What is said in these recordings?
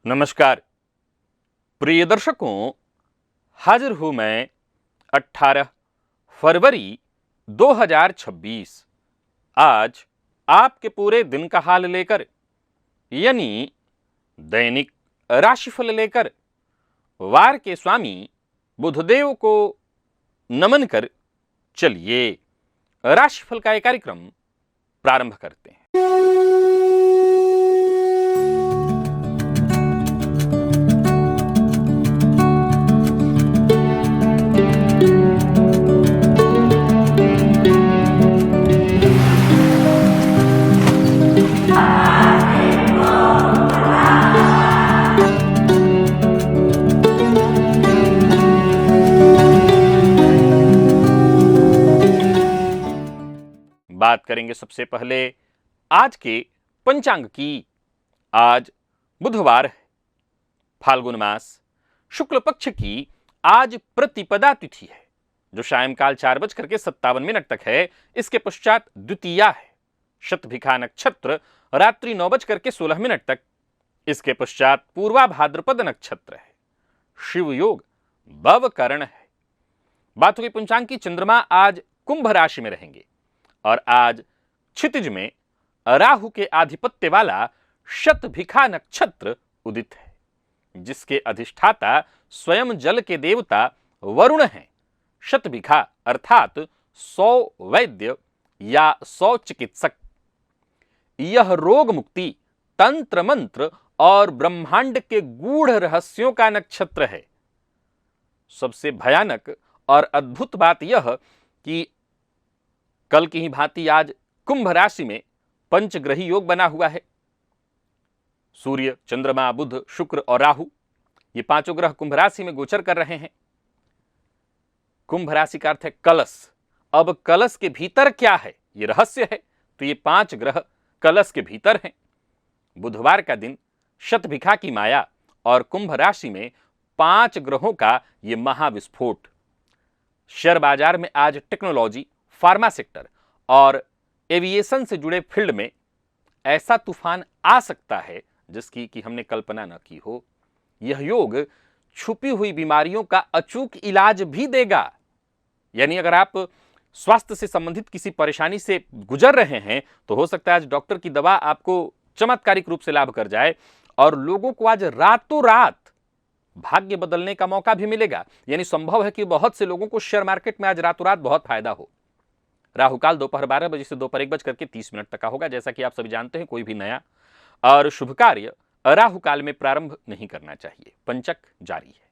नमस्कार प्रिय दर्शकों, हाजिर हूं मैं 18 फरवरी 2026। आज आपके पूरे दिन का हाल लेकर, यानी दैनिक राशिफल लेकर वार के स्वामी बुधदेव को नमन कर चलिए राशिफल का एक कार्यक्रम प्रारंभ करते हैं। बात करेंगे सबसे पहले आज के पंचांग की। आज बुधवार है, फाल्गुन मास शुक्ल पक्ष की आज प्रतिपदा तिथि है, जो सायंकाल 4:57 तक है। इसके पश्चात द्वितीया है, शतभिखा नक्षत्र रात्रि 9:16 तक। इसके पश्चात पूर्वा भाद्रपद नक्षत्र है, शिव योग भवकरण है। बातों की पंचांग की चंद्रमा आज कुंभ राशि में रहेंगे और आज क्षितिज में राहु के आधिपत्य वाला शतभिखा नक्षत्र उदित है, जिसके अधिष्ठाता स्वयं जल के देवता वरुण हैं। शतभिखा अर्थात 100 वैद्य या 100 चिकित्सक। यह रोग मुक्ति, तंत्र मंत्र और ब्रह्मांड के गूढ़ रहस्यों का नक्षत्र है। सबसे भयानक और अद्भुत बात यह कि कल की ही भांति आज कुंभ राशि में पंचग्रही योग बना हुआ है। सूर्य, चंद्रमा, बुध, शुक्र और राहु, ये पांचों ग्रह कुंभ राशि में गोचर कर रहे हैं। कुंभ राशि का अर्थ है कलश। अब कलश के भीतर क्या है, ये रहस्य है। तो ये 5 ग्रह कलश के भीतर हैं। बुधवार का दिन शतभिखा की माया और कुंभ राशि में 5 ग्रहों का ये महाविस्फोट। शेयर बाजार में आज टेक्नोलॉजी, फार्मा सेक्टर और एविएशन से जुड़े फील्ड में ऐसा तूफान आ सकता है जिसकी कि हमने कल्पना न की हो। यह योग छुपी हुई बीमारियों का अचूक इलाज भी देगा। यानी अगर आप स्वास्थ्य से संबंधित किसी परेशानी से गुजर रहे हैं तो हो सकता है आज डॉक्टर की दवा आपको चमत्कारिक रूप से लाभ कर जाए और लोगों को आज रातों रात भाग्य बदलने का मौका भी मिलेगा। यानी संभव है कि बहुत से लोगों को शेयर मार्केट में आज रातों रात बहुत फायदा हो। राहुकाल दोपहर 12 बजे से दोपहर 1:30 तक का होगा। जैसा कि आप सभी जानते हैं, कोई भी नया और शुभ कार्य राहुकाल में प्रारंभ नहीं करना चाहिए। पंचक जारी है।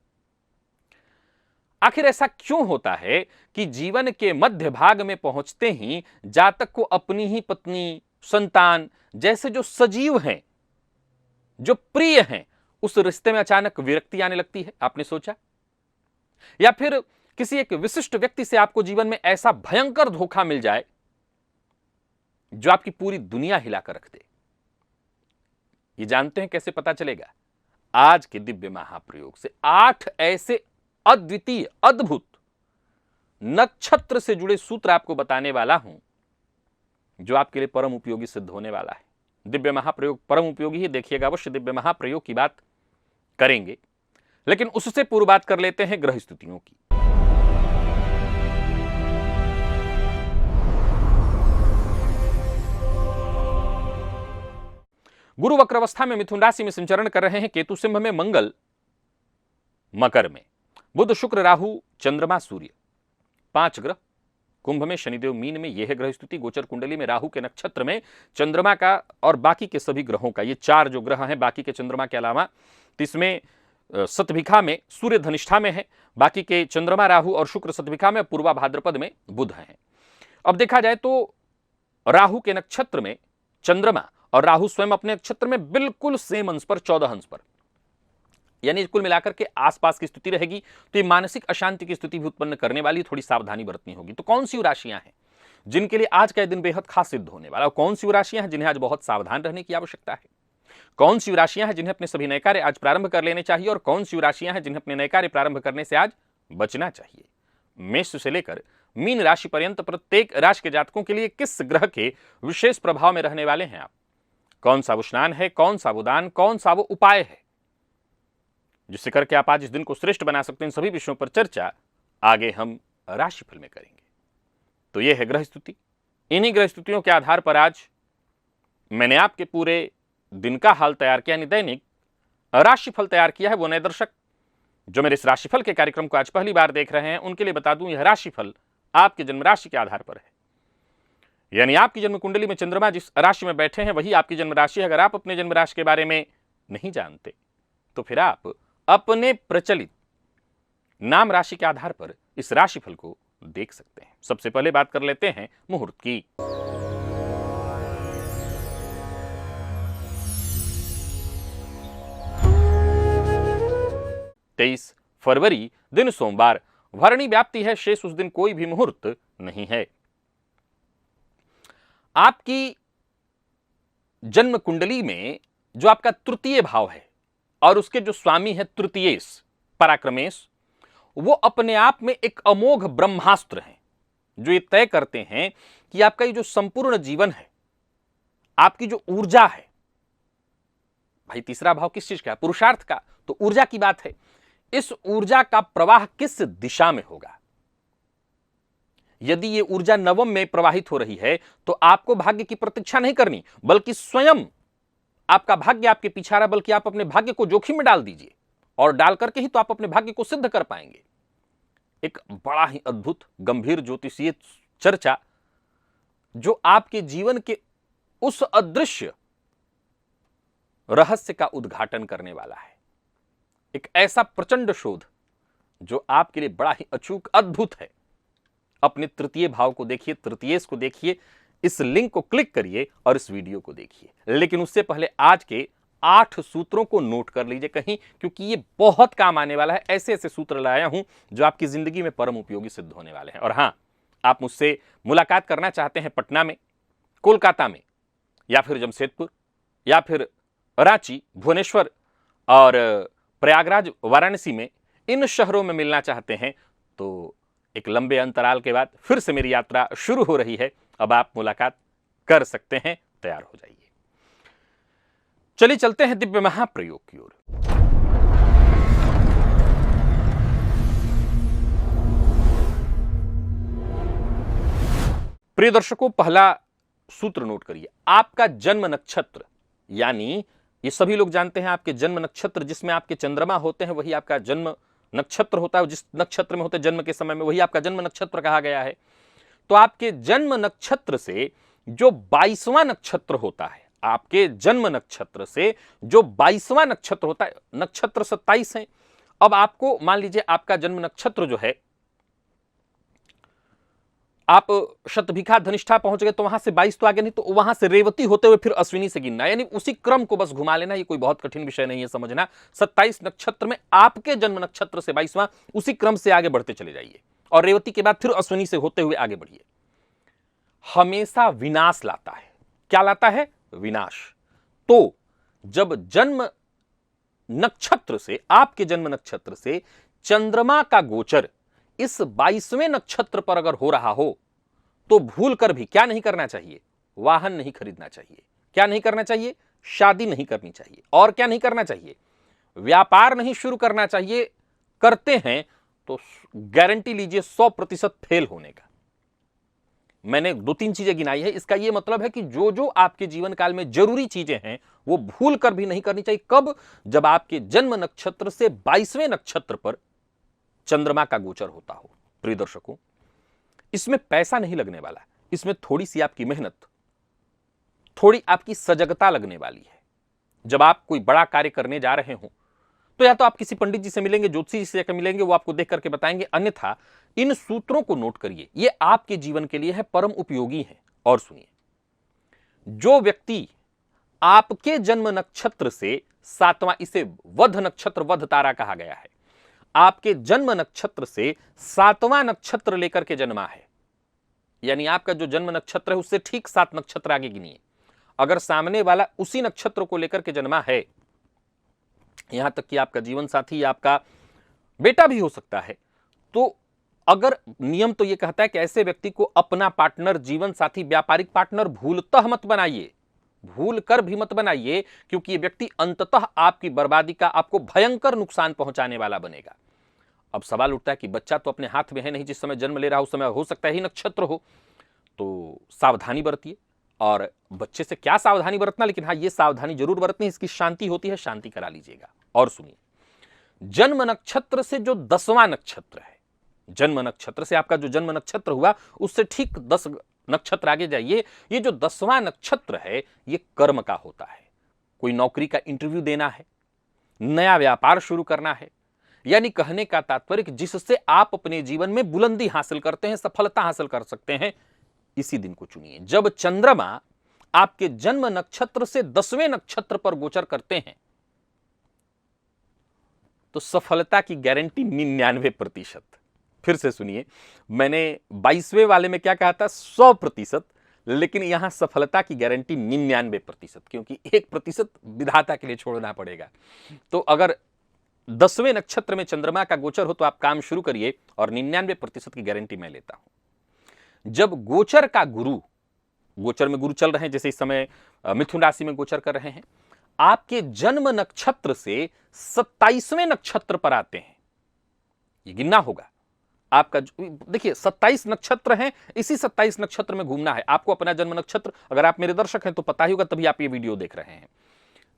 आखिर ऐसा क्यों होता है कि जीवन के मध्य भाग में पहुंचते ही जातक को अपनी ही पत्नी, संतान जैसे जो सजीव हैं, जो प्रिय हैं, उस रिश्ते में अचानक विरक्ति आने लगती है? आपने सोचा? या फिर किसी एक विशिष्ट व्यक्ति से आपको जीवन में ऐसा भयंकर धोखा मिल जाए जो आपकी पूरी दुनिया हिलाकर रख दे? ये जानते हैं कैसे पता चलेगा? आज के दिव्य महाप्रयोग से 8 ऐसे अद्वितीय, अद्भुत नक्षत्र से जुड़े सूत्र आपको बताने वाला हूं जो आपके लिए परम उपयोगी सिद्ध होने वाला है। दिव्य महाप्रयोग परम उपयोगी ही, देखिएगा अवश्य। दिव्य महाप्रयोग की बात करेंगे, लेकिन उससे पूर्व बात कर लेते हैं ग्रह स्थितियों की। गुरु वक्रावस्था में मिथुन राशि में संचरण कर रहे हैं। केतु सिंह में, मंगल मकर में, बुध, शुक्र, राहु, चंद्रमा, सूर्य, 5 ग्रह। कुंभ में, शनिदेव मीन में। यह है ग्रह स्थिति। गोचर कुंडली में राहु के नक्षत्र में चंद्रमा का और बाकी के सभी ग्रहों का, ये 4 जो ग्रह हैं बाकी के चंद्रमा के अलावा, इसमें शतभिखा में सूर्य धनिष्ठा में है, बाकी के चंद्रमा, राहु और शुक्र शतभिखा में, पूर्वा भाद्रपद में बुध हैं। अब देखा जाए तो राहु के नक्षत्र में चंद्रमा और राहु स्वयं अपने नक्षत्र में बिल्कुल सेम अंश पर, 14 अंश पर, यानी कुल मिलाकर के आसपास की स्थिति रहेगी। तो ये मानसिक अशांति की स्थिति भी उत्पन्न करने वाली, थोड़ी सावधानी बरतनी होगी। तो कौन सी राशियां हैं जिनके लिए आज का दिन बेहद खास सिद्ध होने वाला? कौन सी राशियां हैं जिन्हें आज बहुत सावधान रहने की आवश्यकता है? कौन सी राशियां हैं जिन्हें अपने सभी नए कार्य आज प्रारंभ कर लेने चाहिए और कौन सी राशियां हैं जिन्हें अपने नए कार्य प्रारंभ करने से आज बचना चाहिए? मेष से लेकर मीन राशि पर्यंत प्रत्येक राशि के जातकों के लिए किस ग्रह के विशेष प्रभाव में रहने वाले हैं आप? कौन सा वो स्नान है, कौन सा वो दान, कौन सा वो उपाय है जिससे करके आप आज इस दिन को श्रेष्ठ बना सकते हैं। इन सभी विषयों पर चर्चा आगे हम राशिफल में करेंगे। तो यह है ग्रह स्तुति। इन्हीं ग्रह स्तुतियों के आधार पर आज मैंने आपके पूरे दिन का हाल तैयार किया, यानी दैनिक राशिफल तैयार किया है। वो नए दर्शक जो मेरे इस राशिफल के कार्यक्रम को आज पहली बार देख रहे हैं, उनके लिए बता दूं, यह राशिफल आपके जन्म राशि के आधार पर है। यानी आपकी जन्म कुंडली में चंद्रमा जिस राशि में बैठे हैं वही आपकी जन्म राशि है। अगर आप अपने जन्म राशि के बारे में नहीं जानते तो फिर आप अपने प्रचलित नाम राशि के आधार पर इस राशिफल को देख सकते हैं। सबसे पहले बात कर लेते हैं मुहूर्त की। तेईस फरवरी दिन सोमवार, भरणी व्याप्ति है, शेष उस दिन कोई भी मुहूर्त नहीं है। आपकी जन्म कुंडली में जो आपका तृतीय भाव है और उसके जो स्वामी है तृतीयेश पराक्रमेश, वो अपने आप में एक अमोघ ब्रह्मास्त्र हैं जो ये तय करते हैं कि आपका ये जो संपूर्ण जीवन है, आपकी जो ऊर्जा है, भाई तीसरा भाव किस चीज का? पुरुषार्थ का। तो ऊर्जा की बात है। इस ऊर्जा का प्रवाह किस दिशा में होगा? यदि ये ऊर्जा नवम में प्रवाहित हो रही है तो आपको भाग्य की प्रतीक्षा नहीं करनी, बल्कि स्वयं आपका भाग्य आपके पीछे आ रहा, बल्कि आप अपने भाग्य को जोखिम में डाल दीजिए और डाल करके ही तो आप अपने भाग्य को सिद्ध कर पाएंगे। एक बड़ा ही अद्भुत गंभीर ज्योतिषीय चर्चा जो आपके जीवन के उस अदृश्य रहस्य का उद्घाटन करने वाला है। एक ऐसा प्रचंड शोध जो आपके लिए बड़ा ही अचूक अद्भुत है। अपने तृतीय भाव को देखिए, तृतीयेश को देखिए, इस लिंक को क्लिक करिए और इस वीडियो को देखिए। लेकिन उससे पहले आज के 8 सूत्रों को नोट कर लीजिए कहीं, क्योंकि ये बहुत काम आने वाला है। ऐसे ऐसे सूत्र लाया हूं जो आपकी जिंदगी में परम उपयोगी सिद्ध होने वाले हैं। और हां, आप मुझसे मुलाकात करना चाहते हैं पटना में, कोलकाता में, या फिर जमशेदपुर, या फिर रांची, भुवनेश्वर और प्रयागराज, वाराणसी में, इन शहरों में मिलना चाहते हैं तो एक लंबे अंतराल के बाद फिर से मेरी यात्रा शुरू हो रही है। अब आप मुलाकात कर सकते हैं, तैयार हो जाइए। चलिए चलते हैं दिव्य महाप्रयोग की ओर। प्रिय दर्शकों, पहला सूत्र नोट करिए। आपका जन्म नक्षत्र, यानी ये सभी लोग जानते हैं आपके जन्म नक्षत्र जिसमें आपके चंद्रमा होते हैं वही आपका जन्म नक्षत्र होता है। जिस नक्षत्र में होते हैं जन्म के समय में वही आपका जन्म नक्षत्र कहा गया है। तो आपके जन्म नक्षत्र से जो 22वां नक्षत्र होता है, आपके जन्म नक्षत्र से जो 22वां नक्षत्र होता है, नक्षत्र 27 है। अब आपको मान लीजिए आपका जन्म नक्षत्र जो है, आप शतभिखा धनिष्ठा पहुंच गए तो वहां से 22 तो आगे नहीं, तो वहां से रेवती होते हुए फिर अश्विनी से गिनना, यानी उसी क्रम को बस घुमा लेना। ये कोई बहुत कठिन विषय नहीं है समझना। 27 नक्षत्र में आपके जन्म नक्षत्र से 22वां, उसी क्रम से आगे बढ़ते चले जाइए और रेवती के बाद फिर अश्विनी से होते हुए आगे बढ़िए। हमेशा विनाश लाता है। क्या लाता है? विनाश। तो जब जन्म नक्षत्र से, आपके जन्म नक्षत्र से चंद्रमा का गोचर इस 22वें नक्षत्र पर अगर हो रहा हो तो भूल कर भी क्या नहीं करना चाहिए? वाहन नहीं खरीदना चाहिए। क्या नहीं करना चाहिए? शादी नहीं करनी चाहिए। और क्या नहीं करना चाहिए? व्यापार नहीं शुरू करना चाहिए। करते हैं तो गारंटी लीजिए 100% फेल होने का। मैंने 2-3 चीजें गिनाई है। इसका यह मतलब है कि जो जो आपके जीवन काल में जरूरी चीजें हैं वो भूल कर भी नहीं करनी चाहिए। कब? जब आपके जन्म नक्षत्र से 22वें नक्षत्र पर चंद्रमा का गोचर होता हो। प्रिय दर्शकों, इसमें पैसा नहीं लगने वाला, इसमें थोड़ी सी आपकी मेहनत, थोड़ी आपकी सजगता लगने वाली है। जब आप कोई बड़ा कार्य करने जा रहे हो तो या तो आप किसी पंडित जी से मिलेंगे, ज्योतिषी जी से मिलेंगे, वो आपको देख करके बताएंगे। अन्यथा इन सूत्रों को नोट करिए, ये आपके जीवन के लिए है, परम उपयोगी है। और सुनिए, जो व्यक्ति आपके जन्म नक्षत्र से 7वां, इसे वध नक्षत्र, वध तारा कहा गया है, आपके जन्म नक्षत्र से 7वां नक्षत्र लेकर के जन्मा है, यानी आपका जो जन्म नक्षत्र है उससे ठीक 7 नक्षत्र आगे गिनिए। अगर सामने वाला उसी नक्षत्र को लेकर के जन्मा है, यहां तक कि आपका जीवन साथी या आपका बेटा भी हो सकता है, तो अगर नियम तो यह कहता है कि ऐसे व्यक्ति को अपना पार्टनर, जीवन साथी, व्यापारिक पार्टनर भूलतः मत बनाइए। भूल कर भी मत बनाइए, क्योंकि ये व्यक्ति अंततः आपकी बर्बादी का, आपको भयंकर नुकसान पहुंचाने वाला बनेगा। अब सवाल उठता है कि बच्चा तो अपने हाथ में है नहीं, जिस समय जन्म ले रहा है उस समय हो सकता है ही नक्षत्र हो, तो सावधानी बरतिए। और बच्चे से क्या सावधानी बरतना, लेकिन हाँ, ये सावधानी जरूर बरतनी, इसकी शांति होती है, शांति करा लीजिएगा। और सुनिए, जन्म नक्षत्र से जो 10वां नक्षत्र है, जन्म नक्षत्र से आपका जो जन्म नक्षत्र हुआ उससे ठीक 10 नक्षत्र आगे जाइए, ये जो 10वां नक्षत्र है ये कर्म का होता है। कोई नौकरी का इंटरव्यू देना है, नया व्यापार शुरू करना है, यानी कहने का तात्पर्य जिससे आप अपने जीवन में बुलंदी हासिल करते हैं, सफलता हासिल कर सकते हैं, इसी दिन को चुनिए। जब चंद्रमा आपके जन्म नक्षत्र से 10वें नक्षत्र पर गोचर करते हैं तो सफलता की गारंटी 99%। फिर से सुनिए, मैंने 22वें वाले में क्या कहा था, 100%, लेकिन यहां सफलता की गारंटी 99%, क्योंकि 1% विधाता के लिए छोड़ना पड़ेगा। तो अगर 10वें नक्षत्र में चंद्रमा का गोचर हो तो आप काम शुरू करिए, और 99% की गारंटी मैं लेता हूं। जब गोचर का गुरु, गोचर में गुरु चल रहे हैं, जैसे इस समय मिथुन राशि में गोचर कर रहे हैं, आपके जन्म नक्षत्र से 27वें नक्षत्र पर आते हैं, ये गिनना होगा आपका। देखिए 27 नक्षत्र हैं, इसी 27 नक्षत्र में घूमना है आपको। अपना जन्म नक्षत्र, अगर आप मेरे दर्शक हैं तो पता ही होगा, तभी आप ये वीडियो देख रहे हैं।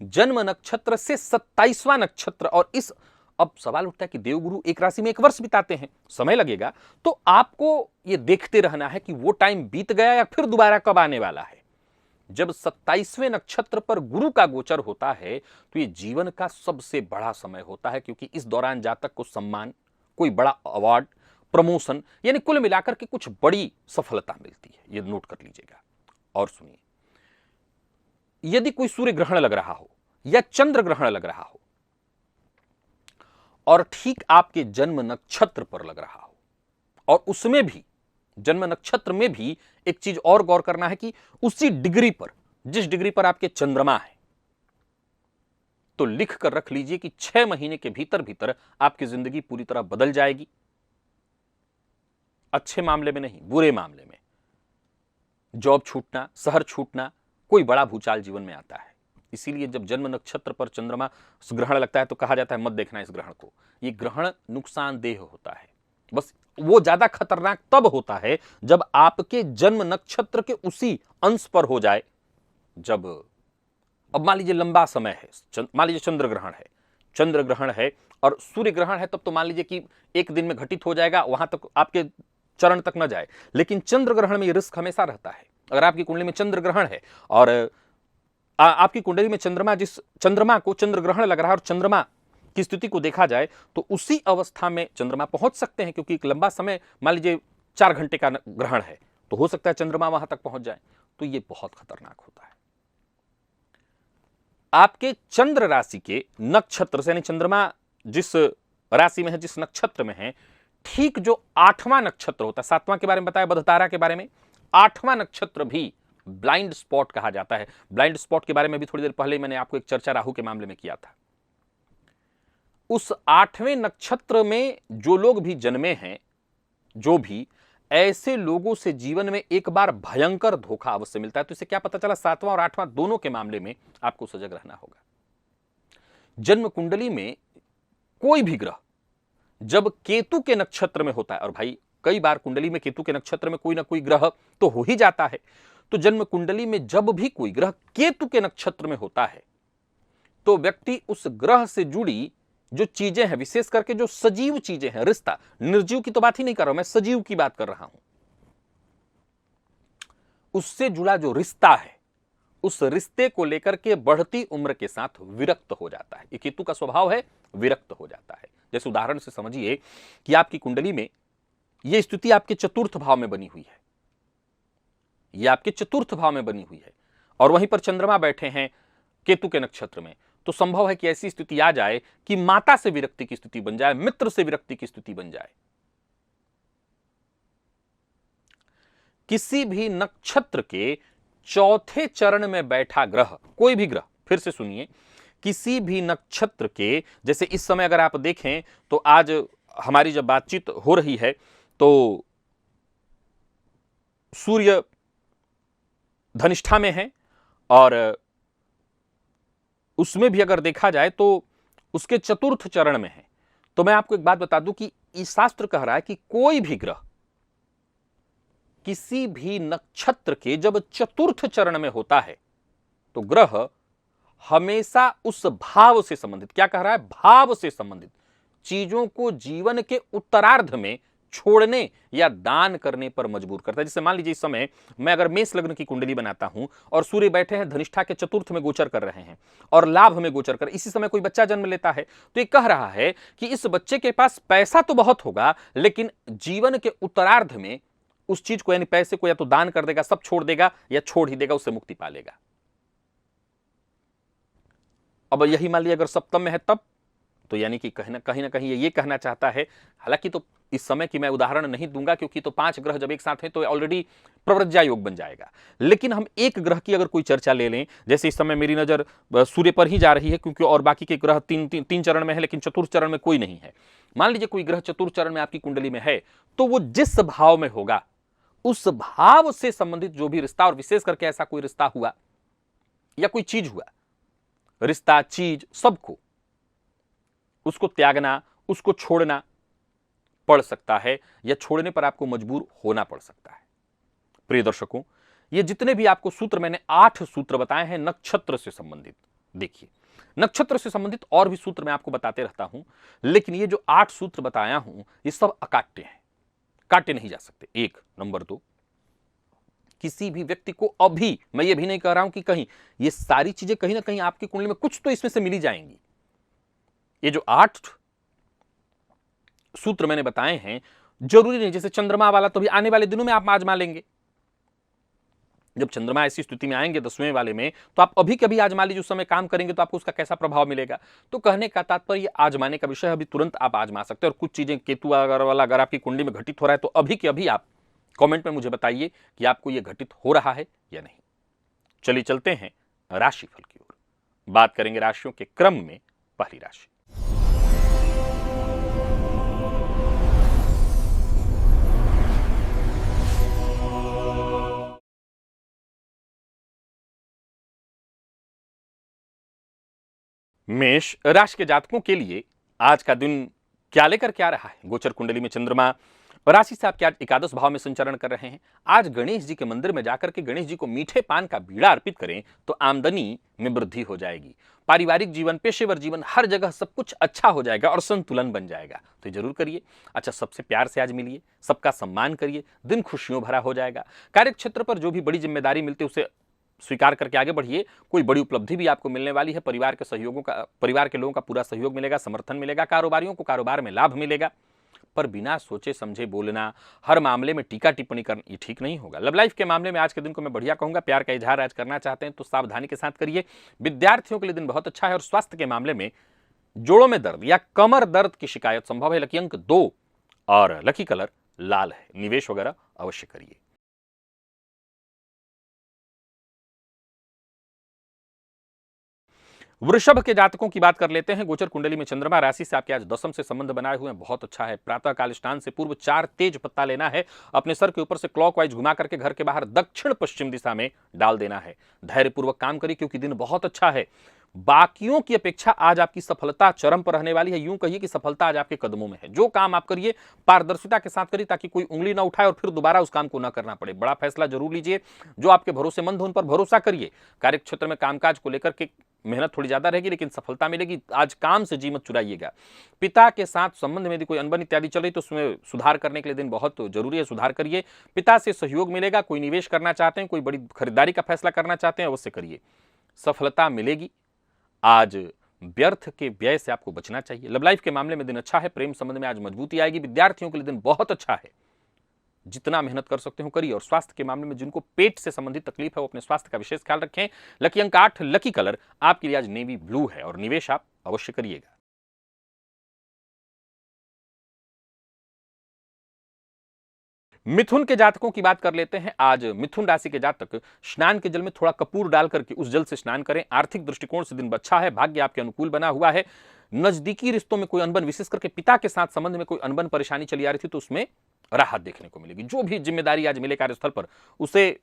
जन्म नक्षत्र से 27वां नक्षत्र, और इस, अब सवाल उठता है कि देवगुरु एक राशि में 1 वर्ष बिताते हैं, समय लगेगा, तो आपको ये देखते रहना है कि वो टाइम बीत गया या फिर दोबारा कब आने वाला है। जब 27वें नक्षत्र पर गुरु का गोचर होता है तो ये जीवन का सबसे बड़ा समय होता है, क्योंकि इस दौरान जातक को सम्मान, कोई बड़ा अवार्ड, प्रमोशन, यानी कुल मिलाकर के कुछ बड़ी सफलता मिलती है, ये नोट कर लीजिएगा। और सुनिए, यदि कोई सूर्य ग्रहण लग रहा हो या चंद्र ग्रहण लग रहा हो और ठीक आपके जन्म नक्षत्र पर लग रहा हो, और उसमें भी जन्म नक्षत्र में भी एक चीज और गौर करना है कि उसी डिग्री पर, जिस डिग्री पर आपके चंद्रमा है, तो लिख कर रख लीजिए कि 6 महीने के भीतर भीतर आपकी जिंदगी पूरी तरह बदल जाएगी। अच्छे मामले में नहीं, बुरे मामले में, जॉब छूटना, शहर छूटना, कोई बड़ा भूचाल जीवन में आता है। इसीलिए जब जन्म नक्षत्र पर चंद्रमा ग्रहण लगता है तो कहा जाता है मत देखना इस ग्रहण को, ये ग्रहण नुकसानदेह होता है। बस वो ज्यादा खतरनाक तब होता है जब आपके जन्म नक्षत्र के उसी अंश पर हो जाए। जब, अब मान लीजिए लंबा समय है, मान लीजिए चंद्र ग्रहण है और सूर्य ग्रहण है, तब तो मान लीजिए कि एक दिन में घटित हो जाएगा, वहां तक आपके चरण तक न जाए। लेकिन चंद्र ग्रहण में ये रिस्क हमेशा रहता है। अगर आपकी कुंडली में चंद्र ग्रहण है और आपकी कुंडली में चंद्रमा को चंद्र ग्रहण लग रहा है और चंद्रमा की स्थिति को देखा जाए तो उसी अवस्था में चंद्रमा पहुंच सकते हैं, क्योंकि एक लंबा समय, मान लीजिए 4 घंटे का ग्रहण है, तो हो सकता है चंद्रमा वहां तक पहुंच जाए, तो ये बहुत खतरनाक होता है। आपके चंद्र राशि के नक्षत्र से, यानी चंद्रमा जिस राशि में है, जिस नक्षत्र में है, ठीक जो 8वां नक्षत्र होता है, 7वां के बारे में बताया, बधतारा के बारे में, 8वां नक्षत्र भी ब्लाइंड स्पॉट कहा जाता है। ब्लाइंड स्पॉट के बारे में भी थोड़ी देर पहले मैंने आपको एक चर्चा राहु के मामले में किया था। उस 8वें नक्षत्र में जो लोग भी जन्मे हैं, जो भी, ऐसे लोगों से जीवन में एक बार भयंकर धोखा अवश्य मिलता है। तो इससे क्या पता चला, 7वां और 8वां दोनों के मामले में आपको सजग रहना होगा। जन्म कुंडली में कोई भी ग्रह जब केतु के नक्षत्र में होता है, और भाई कई बार कुंडली में केतु के नक्षत्र में कोई ना कोई ग्रह तो हो ही जाता है, तो जन्म कुंडली में जब भी कोई ग्रह केतु के नक्षत्र में होता है तो व्यक्ति उस ग्रह से जुड़ी जो चीजें हैं, विशेष करके जो सजीव चीजें हैं, रिश्ता, निर्जीव की तो बात ही नहीं कर रहा हूं मैं, सजीव की बात कर रहा हूं, उससे जुड़ा जो रिश्ता है, उस रिश्ते को लेकर के बढ़ती उम्र के साथ विरक्त हो जाता है। ये केतु का स्वभाव है, विरक्त हो जाता है। जैसे उदाहरण से समझिए कि आपकी कुंडली में यह स्थिति आपके चतुर्थ भाव में बनी हुई है, यह आपके चतुर्थ भाव में बनी हुई है, और वहीं पर चंद्रमा बैठे हैं केतु के नक्षत्र में, तो संभव है कि ऐसी स्थिति आ जाए कि माता से विरक्ति की स्थिति बन जाए, मित्र से विरक्ति की स्थिति बन जाए। किसी भी नक्षत्र के चौथे चरण में बैठा ग्रह, कोई भी ग्रह, फिर से सुनिए, किसी भी नक्षत्र के, जैसे इस समय अगर आप देखें तो आज हमारी जब बातचीत हो रही है तो सूर्य धनिष्ठा में है और उसमें भी अगर देखा जाए तो उसके चतुर्थ चरण में है। तो मैं आपको एक बात बता दूं कि इस शास्त्र कह रहा है कि कोई भी ग्रह किसी भी नक्षत्र के जब चतुर्थ चरण में होता है तो ग्रह हमेशा उस भाव से संबंधित, क्या कह रहा है, भाव से संबंधित चीजों को जीवन के उत्तरार्ध में छोड़ने या दान करने पर मजबूर करता है। जैसे मान लीजिए इस समय मैं अगर मेष लग्न की कुंडली बनाता हूं और सूर्य बैठे हैं धनिष्ठा के चतुर्थ में गोचर कर रहे हैं और लाभ में गोचर कर, इसी समय कोई बच्चा जन्म लेता है तो ये कह रहा है कि इस बच्चे के पास पैसा तो बहुत होगा लेकिन जीवन के उत्तरार्ध में उस चीज को, यानी पैसे को या तो दान कर देगा, सब छोड़ देगा या छोड़ ही देगा, उससे मुक्ति पा लेगा। अब यही मान लीजिए अगर सप्तम में है तब तो यानी कि कहीं ना कहीं ये कहना चाहता है, हालांकि तो इस समय की मैं उदाहरण नहीं दूंगा क्योंकि तो 5 ग्रह जब एक साथ हैं तो ऑलरेडी प्रवृज्जा योग बन जाएगा, लेकिन हम एक ग्रह की अगर कोई चर्चा ले लें, जैसे इस समय मेरी नजर सूर्य पर ही जा रही है क्योंकि और बाकी के ग्रह तीन चरण में है लेकिन चतुर्थ चरण में कोई नहीं है। मान लीजिए कोई ग्रह चतुर्थ चरण में आपकी कुंडली में है तो वो जिस भाव में होगा उस भाव से संबंधित जो भी रिश्ता, और विशेष करके ऐसा कोई रिश्ता हुआ या कोई चीज हुआ, रिश्ता चीज सबको उसको त्यागना, उसको छोड़ना पड़ सकता है या छोड़ने पर आपको मजबूर होना पड़ सकता है। प्रिय दर्शकों, ये जितने भी आपको सूत्र, मैंने 8 सूत्र बताए हैं नक्षत्र से संबंधित। देखिए, नक्षत्र से संबंधित और भी सूत्र मैं आपको बताते रहता हूं, लेकिन ये जो 8 सूत्र बताया हूं ये सब अकाट्य हैं, काटे नहीं जा सकते। एक नंबर 2, किसी भी व्यक्ति को अभी, मैं ये भी नहीं कह रहा हूं कि कहीं ये सारी चीजें कहीं ना कहीं आपकी कुंडली में कुछ तो इसमें से मिली जाएंगी। ये जो 8 सूत्र मैंने बताए हैं जरूरी नहीं, जैसे चंद्रमा वाला तो भी आने वाले दिनों में आप आजमा लेंगे। जब चंद्रमा ऐसी स्थिति में आएंगे 10वें वाले में तो आप अभी कभी आजमा लीजिए, उस समय काम करेंगे तो आपको उसका कैसा प्रभाव मिलेगा। तो कहने का तात्पर्य आजमाने का विषय, अभी तुरंत आप आजमा सकते हैं। और कुछ चीजें केतु वाला अगर आपकी कुंडली में घटित हो रहा है तो अभी के अभी आप कमेंट में मुझे बताइए कि आपको यह घटित हो रहा है या नहीं। चलिए चलते हैं राशिफल की ओर, बात करेंगे राशियों के क्रम में। पहली राशि मेष राशि के जातकों के लिए आज का दिन क्या लेकर क्या रहा है। गोचर कुंडली में चंद्रमा राशि से आपके आज एकादश भाव में संचरण कर रहे हैं। आज गणेश जी के मंदिर में जाकर के गणेश जी को मीठे पान का बीड़ा अर्पित करें तो आमदनी में वृद्धि हो जाएगी। पारिवारिक जीवन, पेशेवर जीवन, हर जगह सब कुछ अच्छा हो जाएगा और संतुलन बन जाएगा, तो जरूर करिए। अच्छा, सबसे प्यार से आज मिलिए, सबका सम्मान करिए, दिन खुशियों भरा हो जाएगा। कार्यक्षेत्र पर जो भी बड़ी जिम्मेदारी मिलती है उसे स्वीकार करके आगे बढ़िए। कोई बड़ी उपलब्धि भी आपको मिलने वाली है। परिवार के सहयोगों का, परिवार के लोगों का पूरा सहयोग मिलेगा, समर्थन मिलेगा। कारोबारियों को कारोबार में लाभ मिलेगा, पर बिना सोचे समझे बोलना, हर मामले में टीका टिप्पणी करना, ये ठीक नहीं होगा। लव लाइफ के मामले में आज के दिन को मैं बढ़िया कहूंगा। प्यार का इजहार आज करना चाहते हैं तो सावधानी के साथ करिए। विद्यार्थियों के लिए दिन बहुत अच्छा है। और स्वास्थ्य के मामले में जोड़ों में दर्द या कमर दर्द की शिकायत संभव है। लकी अंक 2 और लकी कलर लाल है। निवेश वगैरह अवश्य करिए। वृषभ के जातकों की बात कर लेते हैं। गोचर कुंडली में चंद्रमा राशि से आपके आज दशम से संबंध बनाए हुए हैं, बहुत अच्छा है। प्रातःकाल स्नान से पूर्व 4 तेज पत्ता लेना है, अपने सर के ऊपर से क्लॉकवाइज घुमा करके घर के बाहर दक्षिण पश्चिम दिशा में डाल देना है। धैर्यपूर्वक काम करिए क्योंकि दिन बहुत अच्छा है। बाकियों की अपेक्षा आज आपकी सफलता चरम पर रहने वाली है। यूं कहिए कि सफलता आज आपके कदमों में है। जो काम आप करिए पारदर्शिता के साथ करिए ताकि कोई उंगली ना उठाए और फिर दोबारा उस काम को ना करना पड़े। बड़ा फैसला जरूर लीजिए। जो आपके भरोसेमंद हो उन पर भरोसा करिए। कार्यक्षेत्र में कामकाज को लेकर के मेहनत थोड़ी ज्यादा रहेगी लेकिन सफलता मिलेगी। आज काम से जी मत चुराइएगा। पिता के साथ संबंध में यदि कोई अनबन इत्यादि चल रही तो उसमें सुधार करने के लिए दिन बहुत जरूरी है, सुधार करिए। पिता से सहयोग मिलेगा। कोई निवेश करना चाहते हैं, कोई बड़ी खरीदारी का फैसला करना चाहते हैं, अवश्य करिए, सफलता मिलेगी। आज व्यर्थ के व्यय से आपको बचना चाहिए। लव लाइफ के मामले में दिन अच्छा है। प्रेम संबंध में आज मजबूती आएगी। विद्यार्थियों के लिए दिन बहुत अच्छा है। जितना मेहनत कर सकते हो करिए। और स्वास्थ्य के मामले में जिनको पेट से संबंधित तकलीफ है वो अपने स्वास्थ्य का विशेष ख्याल रखें। लकी अंक 8, लकी कलर आपके लिए आज नेवी ब्लू है और निवेश आप अवश्य करिएगा। मिथुन के जातकों की बात कर लेते हैं। आज मिथुन राशि के जातक स्नान के जल में थोड़ा कपूर डाल करके उस जल से स्नान करें। आर्थिक दृष्टिकोण से दिन अच्छा है। भाग्य आपके अनुकूल बना हुआ है। नजदीकी रिश्तों में कोई अनबन, विशेष करके पिता के साथ संबंध में कोई अनबन परेशानी चली आ रही थी तो उसमें राहत देखने को मिलेगी। जो भी जिम्मेदारी आज मिले कार्यस्थल पर उसे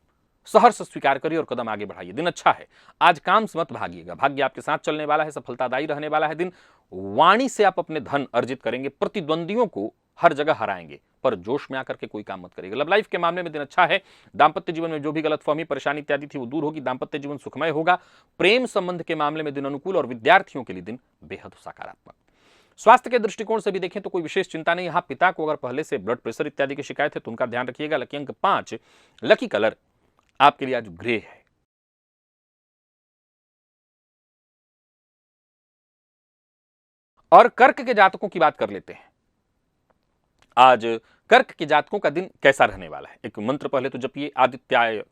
सहर्ष स्वीकार करिए और कदम आगे बढ़ाइए। दिन अच्छा है, आज काम से मत भागिएगा, भाग्य आपके साथ चलने वाला है, सफलतादायी रहने वाला है दिन। वाणी से आप अपने धन अर्जित करेंगे, प्रतिद्वंदियों को हर जगह हराएंगे, पर जोश में आकर के कोई काम मत करिएगा। लव लाइफ के मामले में दिन अच्छा है, दांपत्य जीवन में जो भी गलतफहमी, परेशानी इत्यादि थी वो दूर होगी, दांपत्य जीवन सुखमय होगा। प्रेम संबंध के मामले में दिन अनुकूल और विद्यार्थियों के लिए दिन बेहद सकारात्मक। स्वास्थ्य के दृष्टिकोण से भी देखें तो कोई विशेष चिंता नहीं। यहाँ पिता को अगर पहले से ब्लड प्रेशर इत्यादि की शिकायत है तो उनका ध्यान रखिएगा। लकी अंक 5, लकी कलर आपके लिए आज ग्रे है। और कर्क के जातकों की बात कर लेते हैं। आज कर्क के जातकों का दिन कैसा रहने वाला है, एक मंत्र पहले तो जपिए, आदित्याय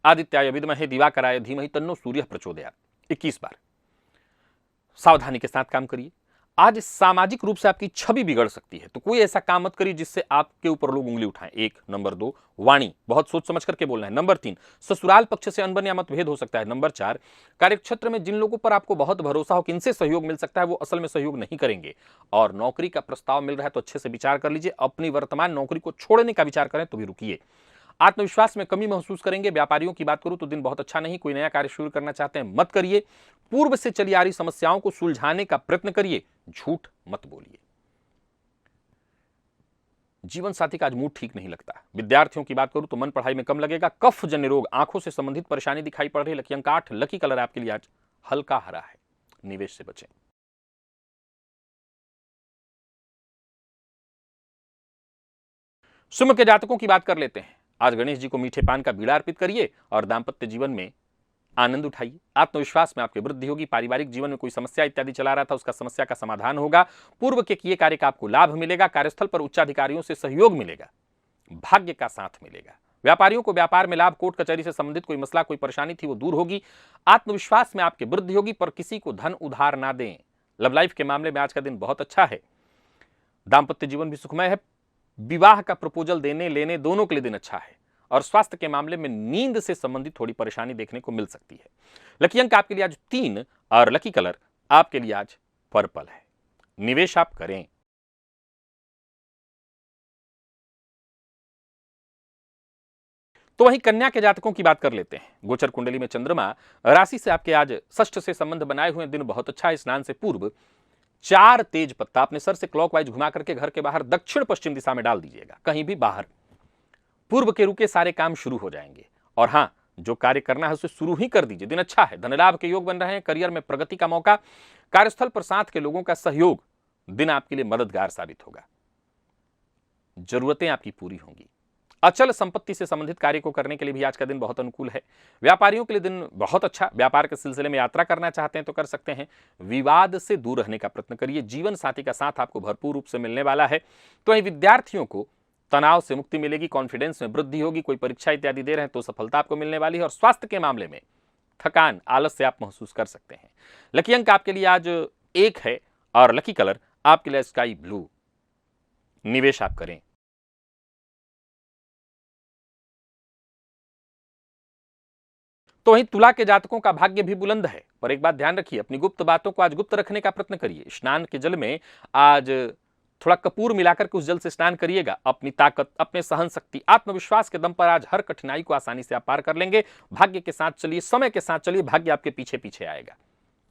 आदित्याय विद्महे दिवाकराय धीमहि तन्नो सूर्यः प्रचोदयात् 21 बार। सावधानी के साथ काम करिए। आज सामाजिक रूप से आपकी छवि बिगड़ सकती है, तो कोई ऐसा काम मत करिए जिससे आपके ऊपर लोग उंगली उठाएं। 1 नंबर 2, वाणी बहुत सोच समझ करके बोलना है। नंबर 3, ससुराल पक्ष से अनबन या मतभेद हो सकता है। नंबर 4, कार्यक्षेत्र में जिन लोगों पर आपको बहुत भरोसा हो कि इनसे सहयोग मिल सकता है, वो असल में सहयोग नहीं करेंगे। और नौकरी का प्रस्ताव मिल रहा है तो अच्छे से विचार कर लीजिए। अपनी वर्तमान नौकरी को छोड़ने का विचार करें तो भी रुकिए। आत्मविश्वास में कमी महसूस करेंगे। व्यापारियों की बात करूं तो दिन बहुत अच्छा नहीं। कोई नया कार्य शुरू करना चाहते हैं मत करिए। पूर्व से चली आ रही समस्याओं को सुलझाने का प्रयत्न करिए, झूठ मत बोलिए। जीवन साथी का आज मूड ठीक नहीं लगता। विद्यार्थियों की बात करूं तो मन पढ़ाई में कम लगेगा। कफ जन्य रोग, आंखों से संबंधित परेशानी दिखाई पड़ रही है। लकी अंक 8, लकी कलर आपके लिए आज हल्का हरा है। निवेश से बचें। सिंह के जातकों की बात कर लेते हैं। आज गणेश जी को मीठे पान का बीड़ा अर्पित करिए और दांपत्य जीवन में आनंद उठाइए। आत्मविश्वास में आपकी वृद्धि होगी। पारिवारिक जीवन में कोई समस्या इत्यादि चला रहा था, उसका समस्या का समाधान होगा। पूर्व के किए कार्य का आपको लाभ मिलेगा। कार्यस्थल पर उच्चाधिकारियों से सहयोग मिलेगा। भाग्य का साथ मिलेगा। व्यापारियों को व्यापार में लाभ, कोर्ट कचहरी से संबंधित कोई मसला, कोई परेशानी थी वो दूर होगी। आत्मविश्वास में आपकी वृद्धि होगी, पर किसी को धन उधार ना दें। लव लाइफ के मामले में आज का दिन बहुत अच्छा है। दांपत्य जीवन भी सुखमय है। विवाह का प्रपोजल देने लेने दोनों के लिए दिन अच्छा है। और स्वास्थ्य के मामले में नींद से संबंधित थोड़ी परेशानी देखने को मिल सकती है। लकी अंक आपके लिए आज 3 और लकी कलर आपके लिए आज पर्पल है। निवेश आप करें। तो वहीं कन्या के जातकों की बात कर लेते हैं। गोचर कुंडली में चंद्रमा राशि से आपके आज षष्ठ से संबंध बनाए हुए दिन बहुत अच्छा है। स्नान से पूर्व 4 तेज पत्ता अपने सर से क्लॉकवाइज घुमा करके घर के बाहर दक्षिण पश्चिम दिशा में डाल दीजिएगा, कहीं भी बाहर। पूर्व के रुके सारे काम शुरू हो जाएंगे। और हां, जो कार्य करना है उसे शुरू ही कर दीजिए। दिन अच्छा है। धन लाभ के योग बन रहे हैं। करियर में प्रगति का मौका। कार्यस्थल पर साथ के लोगों का सहयोग दिन आपके लिए मददगार साबित होगा। जरूरतें आपकी पूरी होंगी। अचल संपत्ति से संबंधित कार्य को करने के लिए भी आज का दिन बहुत अनुकूल है। व्यापारियों के लिए दिन बहुत अच्छा। व्यापार के सिलसिले में यात्रा करना चाहते हैं तो कर सकते हैं। विवाद से दूर रहने का प्रयत्न करिए। जीवन साथी का साथ आपको भरपूर रूप से मिलने वाला है। तो वहीं विद्यार्थियों को तनाव से मुक्ति मिलेगी। कॉन्फिडेंस में वृद्धि होगी। कोई परीक्षा इत्यादि दे रहे हैं तो सफलता आपको मिलने वाली है। और स्वास्थ्य के मामले में थकान, आलस से आप महसूस कर सकते हैं। लकी अंक आपके लिए आज 1 है और लकी कलर आपके लिए स्काई ब्लू। निवेश आप करें। तो वहीं तुला के जातकों का भाग्य भी बुलंद है, पर एक बात ध्यान रखिए, अपनी गुप्त बातों को आज गुप्त रखने का प्रयत्न करिए। स्नान के जल में आज थोड़ा कपूर मिलाकर के उस जल से स्नान करिएगा। अपनी ताकत, अपने सहन शक्ति, आत्मविश्वास के दम पर आज हर कठिनाई को आसानी से आप पार कर लेंगे। भाग्य के साथ चलिए, समय के साथ चलिए, भाग्य आपके पीछे पीछे आएगा।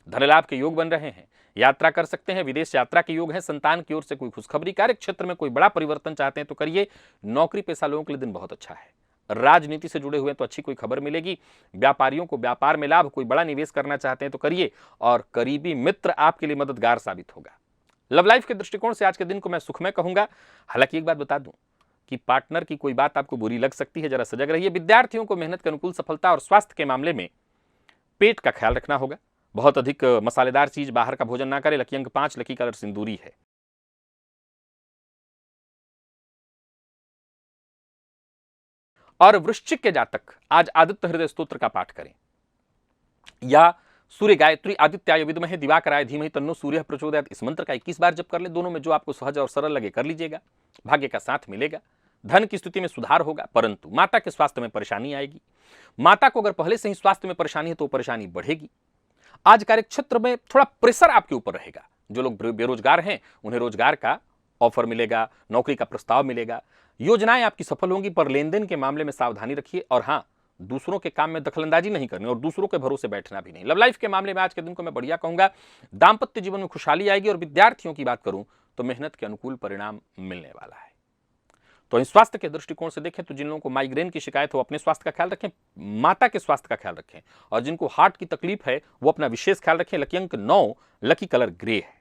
धन लाभ के योग बन रहे हैं। यात्रा कर सकते हैं। विदेश यात्रा के योग है। संतान की ओर से कोई खुशखबरी। कार्य क्षेत्र में कोई बड़ा परिवर्तन चाहते हैं तो करिए। नौकरी पेशा लोगों के लिए दिन बहुत अच्छा है। राजनीति से जुड़े हुए तो अच्छी कोई खबर मिलेगी। व्यापारियों को व्यापार में लाभ, कोई बड़ा निवेश करना चाहते हैं तो करिए। और करीबी मित्र आपके लिए मददगार साबित होगा। लव लाइफ के दृष्टिकोण से आज के दिन को मैं सुखमय कहूंगा। हालांकि एक बात बता दूं कि पार्टनर की कोई बात आपको बुरी लग सकती है, जरा सजग रहिए। विद्यार्थियों को मेहनत के अनुकूल सफलता। और स्वास्थ्य के मामले में पेट का ख्याल रखना होगा। बहुत अधिक मसालेदार चीज, बाहर का भोजन ना करें। लकी अंक 5, लकी कलर सिंदूरी है। और वृश्चिक के जातक आज आदित्य हृदय स्तोत्र का पाठ करें या सूर्य गायत्री आदित्याय विद्महे दिवाकराय धीमहि तन्नो सूर्यः प्रचोदयात् इस मंत्र का 21 बार जप कर ले। दोनों में जो आपको सहज और सरल लगे कर लीजिएगा। भाग्य का साथ मिलेगा। धन की स्थिति में सुधार होगा, परंतु माता के स्वास्थ्य में परेशानी आएगी। माता को अगर पहले से ही स्वास्थ्य में परेशानी है तो परेशानी बढ़ेगी। आज कार्यक्षेत्र में थोड़ा प्रेशर आपके ऊपर रहेगा। जो लोग बेरोजगार हैं उन्हें रोजगार का ऑफर मिलेगा, नौकरी का प्रस्ताव मिलेगा। योजनाएं आपकी सफल होंगी, पर लेन देन के मामले में सावधानी रखिए। और हां, दूसरों के काम में दखलंदाजी नहीं करनी और दूसरों के भरोसे बैठना भी नहीं। लव लाइफ के मामले में आज के दिन को मैं बढ़िया कहूंगा। दाम्पत्य जीवन में खुशहाली आएगी और विद्यार्थियों की बात करूं तो मेहनत के अनुकूल परिणाम मिलने वाला है। तो स्वास्थ्य के दृष्टिकोण से देखें तो जिन लोगों को माइग्रेन की शिकायत हो अपने स्वास्थ्य का ख्याल रखें, माता के स्वास्थ्य का ख्याल रखें, और जिनको हार्ट की तकलीफ है वो अपना विशेष ख्याल रखें। लकी अंक 9, लकी कलर ग्रे है।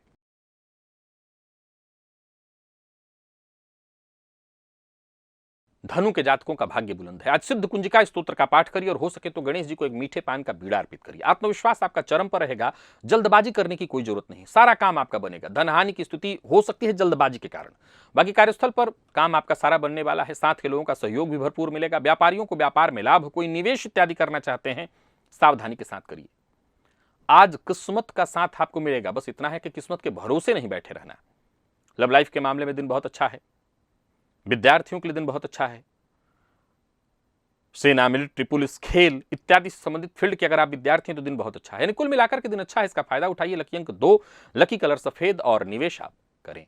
धनु के जातकों का भाग्य बुलंद है। आज सिद्ध कुंजिका स्तोत्र का पाठ करिए और हो सके तो गणेश जी को एक मीठे पान का बीड़ा अर्पित करिए। आत्मविश्वास आपका चरम पर रहेगा, जल्दबाजी करने की कोई जरूरत नहीं, सारा काम आपका बनेगा। धन हानि की स्थिति हो सकती है जल्दबाजी के कारण, बाकी कार्यस्थल पर काम आपका सारा बनने वाला है। साथ के लोगों का सहयोग भी भरपूर मिलेगा। व्यापारियों को व्यापार में लाभ, कोई निवेश इत्यादि करना चाहते हैं सावधानी के साथ करिए। आज किस्मत का साथ आपको मिलेगा, बस इतना है कि किस्मत के भरोसे नहीं बैठे रहना। लव लाइफ के मामले में दिन बहुत अच्छा है। विद्यार्थियों के लिए दिन बहुत अच्छा है। सेना, मिलिट्री, पुलिस, खेल इत्यादि से संबंधित फील्ड के अगर आप विद्यार्थी हैं तो दिन बहुत अच्छा है। कुल मिलाकर के दिन अच्छा है, इसका फायदा उठाइए। लकी अंक 2, लकी कलर सफेद और निवेश आप करें।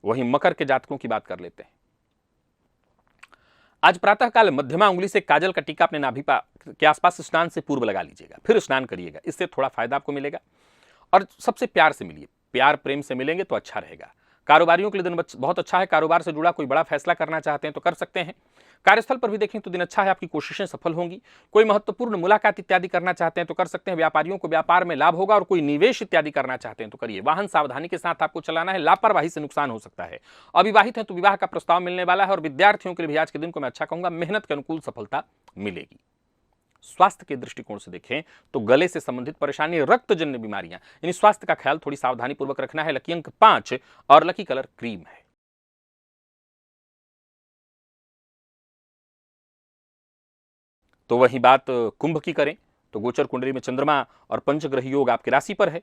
वहीं मकर के जातकों की बात कर लेते हैं। आज प्रातःकाल मध्यमा उंगली से काजल का टीका अपने नाभि के आसपास स्नान से पूर्व लगा लीजिएगा, फिर स्नान करिएगा। इससे थोड़ा फायदा आपको मिलेगा। और सबसे प्यार से मिलिए, प्यार प्रेम से मिलेंगे तो अच्छा रहेगा। कारोबारियों के लिए दिन बहुत अच्छा है। कारोबार से जुड़ा कोई बड़ा फैसला करना चाहते हैं तो कर सकते हैं। कार्यस्थल पर भी देखें तो दिन अच्छा है, आपकी कोशिशें सफल होंगी। कोई महत्वपूर्ण मुलाकात इत्यादि करना चाहते हैं तो कर सकते हैं। व्यापारियों को व्यापार में लाभ होगा और कोई निवेश इत्यादि करना चाहते हैं तो करिए। वाहन सावधानी के साथ आपको चलाना है, लापरवाही से नुकसान हो सकता है। अविवाहित हैं तो विवाह का प्रस्ताव मिलने वाला है। और विद्यार्थियों के लिए भी आज के दिन को मैं अच्छा कहूंगा, मेहनत के अनुकूल सफलता मिलेगी। स्वास्थ्य के दृष्टिकोण से देखें तो गले से संबंधित परेशानी, रक्तजन्य बीमारियां, यानी स्वास्थ्य का ख्याल थोड़ी सावधानी पूर्वक रखना है। लकी अंक 5 और लकी कलर क्रीम है। तो वही बात कुंभ की करें तो गोचर कुंडली में चंद्रमा और पंचग्रह योग आपकी राशि पर है।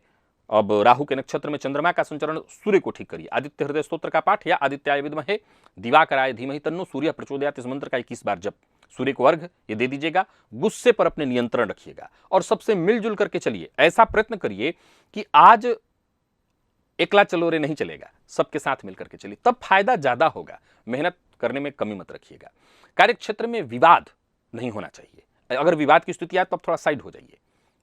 अब राहु के नक्षत्र में चंद्रमा का संचरण सूर्य को ठीक करिए। आदित्य हृदय स्तोत्र का पाठ या आदित्याय विद्महे दिवाकराय धीमहि तन्नो सूर्य प्रचोदयात् इस मंत्र का 21 बार जप। सूर्य को अर्घ ये दे दीजिएगा। गुस्से पर अपने नियंत्रण रखिएगा और सबसे मिलजुल करके चलिए। ऐसा प्रयत्न करिए कि आज एकला चलो रे नहीं चलेगा, सबके साथ मिलकर के चलिए, तब फायदा ज्यादा होगा। मेहनत करने में कमी मत रखिएगा। कार्यक्षेत्र में विवाद नहीं होना चाहिए। अगर विवाद की स्थिति आए तो आप थोड़ा साइड हो जाइए।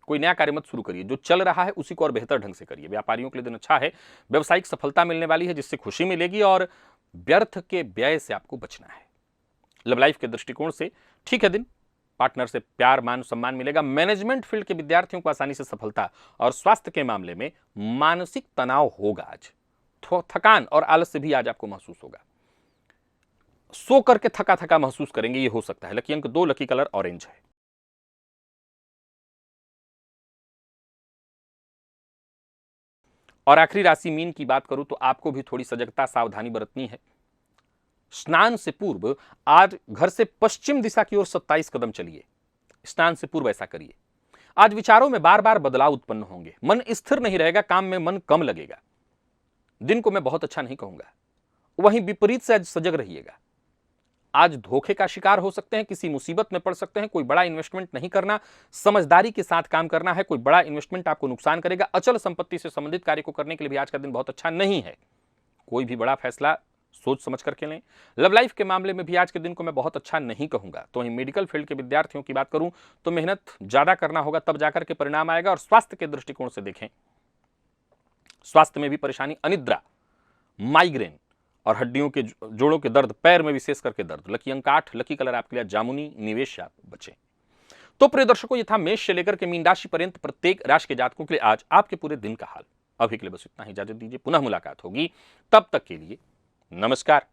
कोई नया कार्य मत शुरू करिए, जो चल रहा है उसी को और बेहतर ढंग से करिए। व्यापारियों के लिए दिन अच्छा है। व्यवसायिक सफलता मिलने वाली है जिससे खुशी मिलेगी और व्यर्थ के व्यय से आपको बचना है। लव लाइफ के दृष्टिकोण से ठीक है दिन। पार्टनर से प्यार, मान सम्मान मिलेगा। मैनेजमेंट फील्ड के विद्यार्थियों को आसानी से सफलता। और स्वास्थ्य के मामले में मानसिक तनाव होगा। आज थकान और आलस्य भी आज आपको महसूस होगा। सो करके थका थका महसूस करेंगे, ये हो सकता है। लकी अंक 2, लकी कलर ऑरेंज है। और आखिरी राशि मीन की बात करूं तो आपको भी थोड़ी सजगता, सावधानी बरतनी है। स्नान से पूर्व आज घर से पश्चिम दिशा की ओर 27 कदम चलिए। स्नान से पूर्व ऐसा करिए। आज विचारों में बार बार बदलाव उत्पन्न होंगे। मन स्थिर नहीं रहेगा, काम में मन कम लगेगा। दिन को मैं बहुत अच्छा नहीं कहूंगा। वहीं विपरीत से आज सजग रहिएगा। आज धोखे का शिकार हो सकते हैं, किसी मुसीबत में पड़ सकते हैं। कोई बड़ा इन्वेस्टमेंट नहीं करना, समझदारी के साथ काम करना है। कोई बड़ा इन्वेस्टमेंट आपको नुकसान करेगा। अचल संपत्ति से संबंधित कार्य को करने के लिए भी आज का दिन बहुत अच्छा नहीं है। कोई भी बड़ा फैसला सोच समझ करके लें। लव लाइफ के मामले में भी आज के दिन को मैं बहुत अच्छा नहीं कहूंगा। तो वहीं मेडिकल फील्ड के विद्यार्थियों की बात करूं तो मेहनत ज्यादा करना होगा, तब जाकर के परिणाम आएगा। और स्वास्थ्य के दृष्टिकोण से देखें, स्वास्थ्य में भी परेशानी, अनिद्रा, माइग्रेन और हड्डियों के जोड़ों के दर्द, पैर में विशेष करके दर्द। लकी अंक 8, लकी कलर आपके लिए जामुनी, निवेश आप बचें। तो प्रिय दर्शकों, ये था मेष से लेकर के मीन राशि पर्यंत प्रत्येक राशि के जातकों के लिए आज आपके पूरे दिन का हाल। अभी के लिए बस इतना ही, इजाजत दीजिए। पुनः मुलाकात होगी, तब तक के लिए नमस्कार।